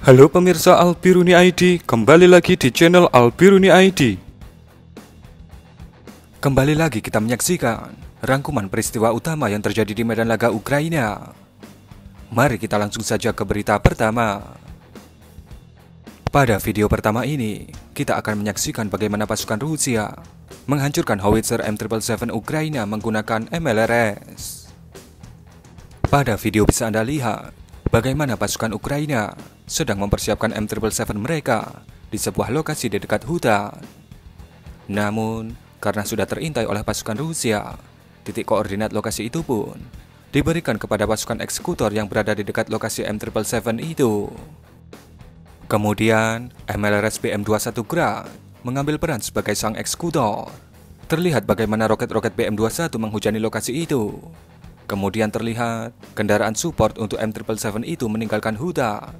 Halo pemirsa Albiruni ID, kembali lagi di channel Albiruni ID. Kembali lagi kita menyaksikan rangkuman peristiwa utama yang terjadi di medan laga Ukraina. Mari kita langsung saja ke berita pertama. Pada video pertama ini, kita akan menyaksikan bagaimana pasukan Rusia menghancurkan howitzer M777 Ukraina menggunakan MLRS. Pada video bisa Anda lihat bagaimana pasukan Ukraina sedang mempersiapkan M777 mereka di sebuah lokasi di dekat hutan. Namun, karena sudah terintai oleh pasukan Rusia, titik koordinat lokasi itu pun diberikan kepada pasukan eksekutor yang berada di dekat lokasi M777 itu. Kemudian, MLRS BM-21 Grad mengambil peran sebagai sang eksekutor. Terlihat bagaimana roket-roket BM-21 menghujani lokasi itu. Kemudian terlihat kendaraan support untuk M777 itu meninggalkan hutan.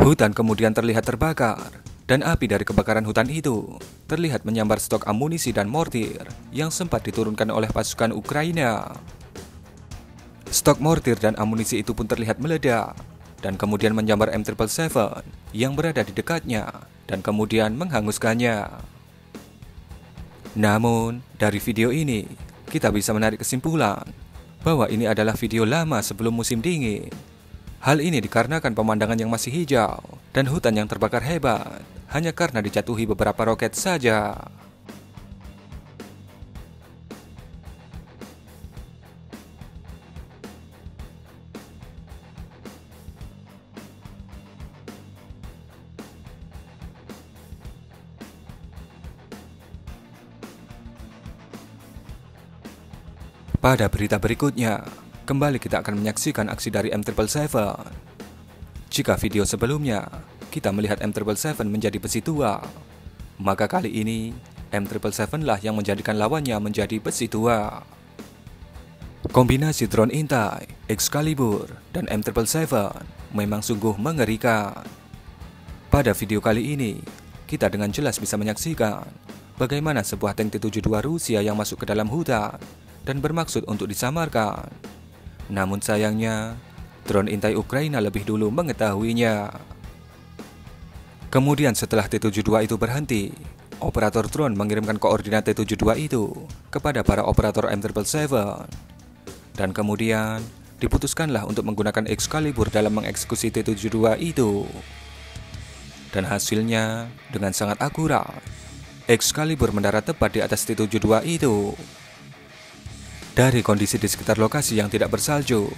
Hutan kemudian terlihat terbakar, dan api dari kebakaran hutan itu terlihat menyambar stok amunisi dan mortir yang sempat diturunkan oleh pasukan Ukraina. Stok mortir dan amunisi itu pun terlihat meledak, dan kemudian menyambar M777 yang berada di dekatnya, dan kemudian menghanguskannya. Namun, dari video ini, kita bisa menarik kesimpulan bahwa ini adalah video lama sebelum musim dingin. Hal ini dikarenakan pemandangan yang masih hijau dan hutan yang terbakar hebat hanya karena dijatuhi beberapa roket saja. Pada berita berikutnya, kembali kita akan menyaksikan aksi dari M777. Jika video sebelumnya kita melihat M777 menjadi besi tua, maka kali ini M777 lah yang menjadikan lawannya menjadi besi tua. Kombinasi drone intai, Excalibur, dan M777 memang sungguh mengerikan. Pada video kali ini, kita dengan jelas bisa menyaksikan bagaimana sebuah tank T-72 Rusia yang masuk ke dalam hutan dan bermaksud untuk disamarkan. Namun sayangnya, drone intai Ukraina lebih dulu mengetahuinya. Kemudian setelah T-72 itu berhenti, operator drone mengirimkan koordinat T-72 itu kepada para operator M777. Dan kemudian, diputuskanlah untuk menggunakan Excalibur dalam mengeksekusi T-72 itu. Dan hasilnya, dengan sangat akurat, Excalibur mendarat tepat di atas T-72 itu. Dari kondisi di sekitar lokasi yang tidak bersalju,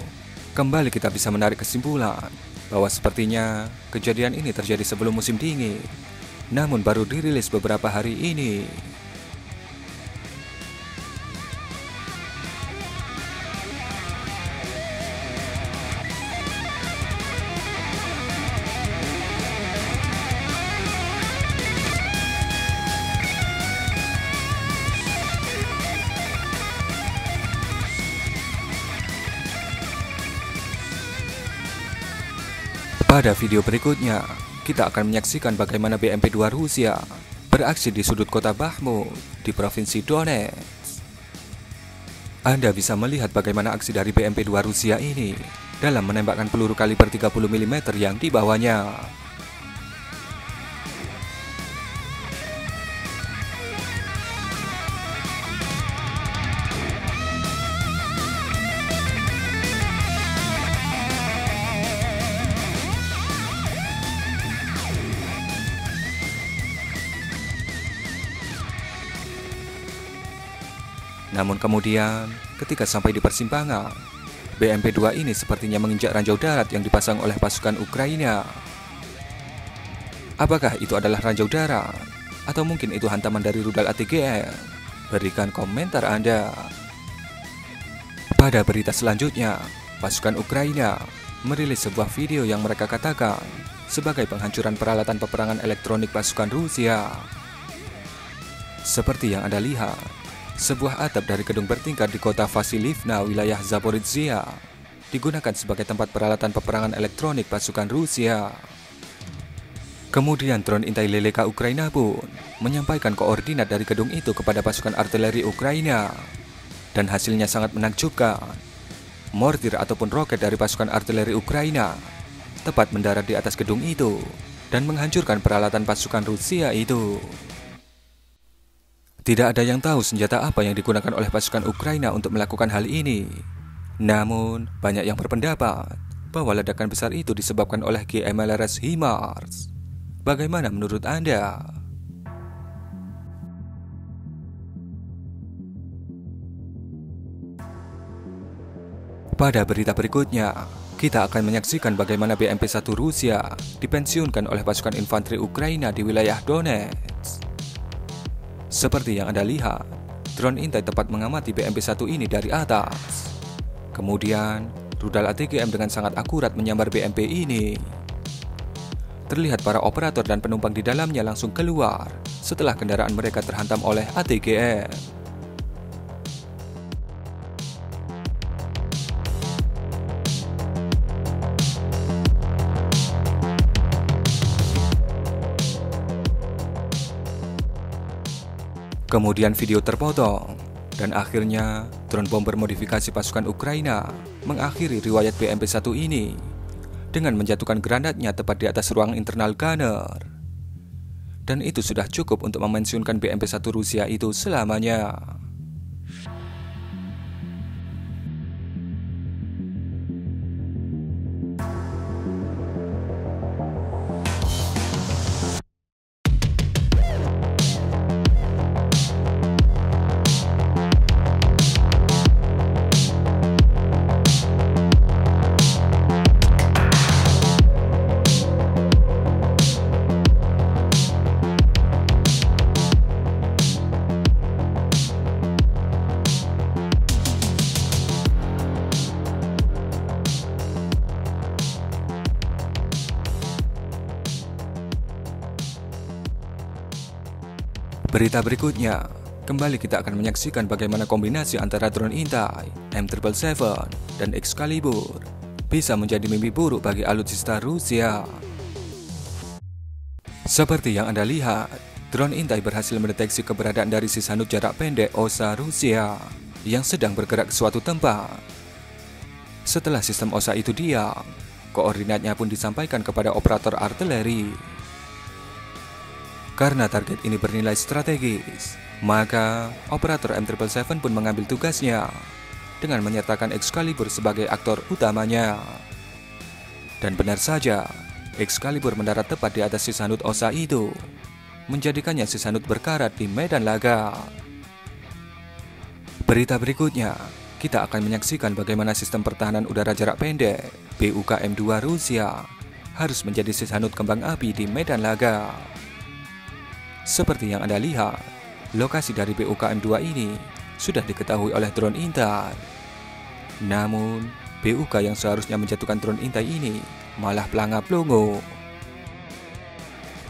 kembali kita bisa menarik kesimpulan bahwa sepertinya kejadian ini terjadi sebelum musim dingin, namun baru dirilis beberapa hari ini. Pada video berikutnya, kita akan menyaksikan bagaimana BMP-2 Rusia beraksi di sudut kota Bakhmut di Provinsi Donetsk. Anda bisa melihat bagaimana aksi dari BMP-2 Rusia ini dalam menembakkan peluru kaliber 30 mm yang dibawanya. Namun kemudian, ketika sampai di persimpangan, BMP-2 ini sepertinya menginjak ranjau darat yang dipasang oleh pasukan Ukraina. Apakah itu adalah ranjau darat Atau mungkin itu hantaman dari rudal ATGM? Berikan komentar Anda. Pada berita selanjutnya, pasukan Ukraina merilis sebuah video yang mereka katakan sebagai penghancuran peralatan peperangan elektronik pasukan Rusia. Seperti yang Anda lihat, sebuah atap dari gedung bertingkat di kota Vasilivna, wilayah Zaporizhia, digunakan sebagai tempat peralatan peperangan elektronik pasukan Rusia. Kemudian drone intai Leleka Ukraina pun menyampaikan koordinat dari gedung itu kepada pasukan artileri Ukraina. Dan hasilnya sangat menakjubkan. Mortir ataupun roket dari pasukan artileri Ukraina tepat mendarat di atas gedung itu dan menghancurkan peralatan pasukan Rusia itu. Tidak ada yang tahu senjata apa yang digunakan oleh pasukan Ukraina untuk melakukan hal ini. Namun, banyak yang berpendapat bahwa ledakan besar itu disebabkan oleh GMLRS HIMARS. Bagaimana menurut Anda? Pada berita berikutnya, kita akan menyaksikan bagaimana BMP-1 Rusia dipensiunkan oleh pasukan infanteri Ukraina di wilayah Donetsk. Seperti yang Anda lihat, drone intai tepat mengamati BMP-1 ini dari atas. Kemudian, rudal ATGM dengan sangat akurat menyambar BMP ini. Terlihat para operator dan penumpang di dalamnya langsung keluar setelah kendaraan mereka terhantam oleh ATGM. Kemudian video terpotong, dan akhirnya drone bomber modifikasi pasukan Ukraina mengakhiri riwayat BMP-1 ini dengan menjatuhkan granatnya tepat di atas ruang internal gunner. Dan itu sudah cukup untuk memensiunkan BMP-1 Rusia itu selamanya. Berita berikutnya, kembali kita akan menyaksikan bagaimana kombinasi antara drone intai, M777, dan Excalibur bisa menjadi mimpi buruk bagi alutsista Rusia. Seperti yang Anda lihat, drone intai berhasil mendeteksi keberadaan dari Sisanut jarak pendek OSA Rusia yang sedang bergerak ke suatu tempat. Setelah sistem OSA itu diam, koordinatnya pun disampaikan kepada operator artileri. Karena target ini bernilai strategis, maka operator M777 pun mengambil tugasnya dengan menyertakan Excalibur sebagai aktor utamanya. Dan benar saja, Excalibur mendarat tepat di atas Sisanut OSA itu, menjadikannya Sisanut berkarat di medan laga. Berita berikutnya, kita akan menyaksikan bagaimana sistem pertahanan udara jarak pendek BUKM-2 Rusia harus menjadi Sisanut kembang api di medan laga. Seperti yang Anda lihat, lokasi dari BUKM-2 ini sudah diketahui oleh drone intai. Namun, BUK yang seharusnya menjatuhkan drone intai ini malah pelangap-pelongo.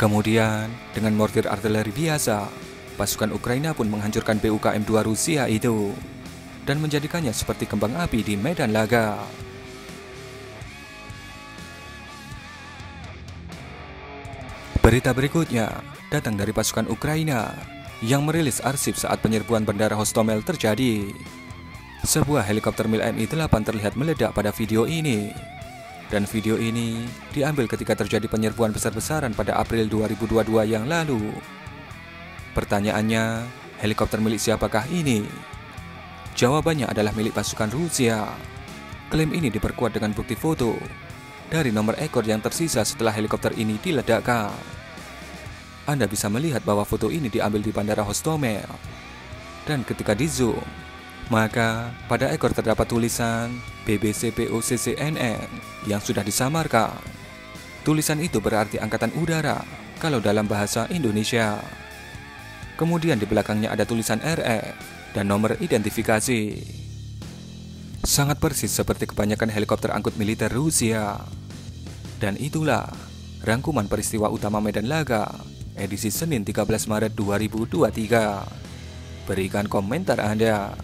Kemudian, dengan mortir artileri biasa, pasukan Ukraina pun menghancurkan BUKM-2 Rusia itu dan menjadikannya seperti kembang api di medan laga. Berita berikutnya datang dari pasukan Ukraina yang merilis arsip saat penyerbuan bandara Hostomel terjadi. Sebuah helikopter MiL Mi-8 terlihat meledak pada video ini. Dan video ini diambil ketika terjadi penyerbuan besar-besaran pada April 2022 yang lalu. Pertanyaannya, helikopter milik siapakah ini? Jawabannya adalah milik pasukan Rusia. Klaim ini diperkuat dengan bukti foto dari nomor ekor yang tersisa setelah helikopter ini diledakkan. Anda bisa melihat bahwa foto ini diambil di Bandara Hostomel. Dan ketika di zoom, maka pada ekor terdapat tulisan BBCPOCCNN yang sudah disamarkan. Tulisan itu berarti Angkatan Udara kalau dalam bahasa Indonesia. Kemudian di belakangnya ada tulisan RF dan nomor identifikasi. Sangat persis seperti kebanyakan helikopter angkut militer Rusia. Dan itulah rangkuman peristiwa utama medan laga edisi Senin 13 Maret 2023. Berikan komentar Anda.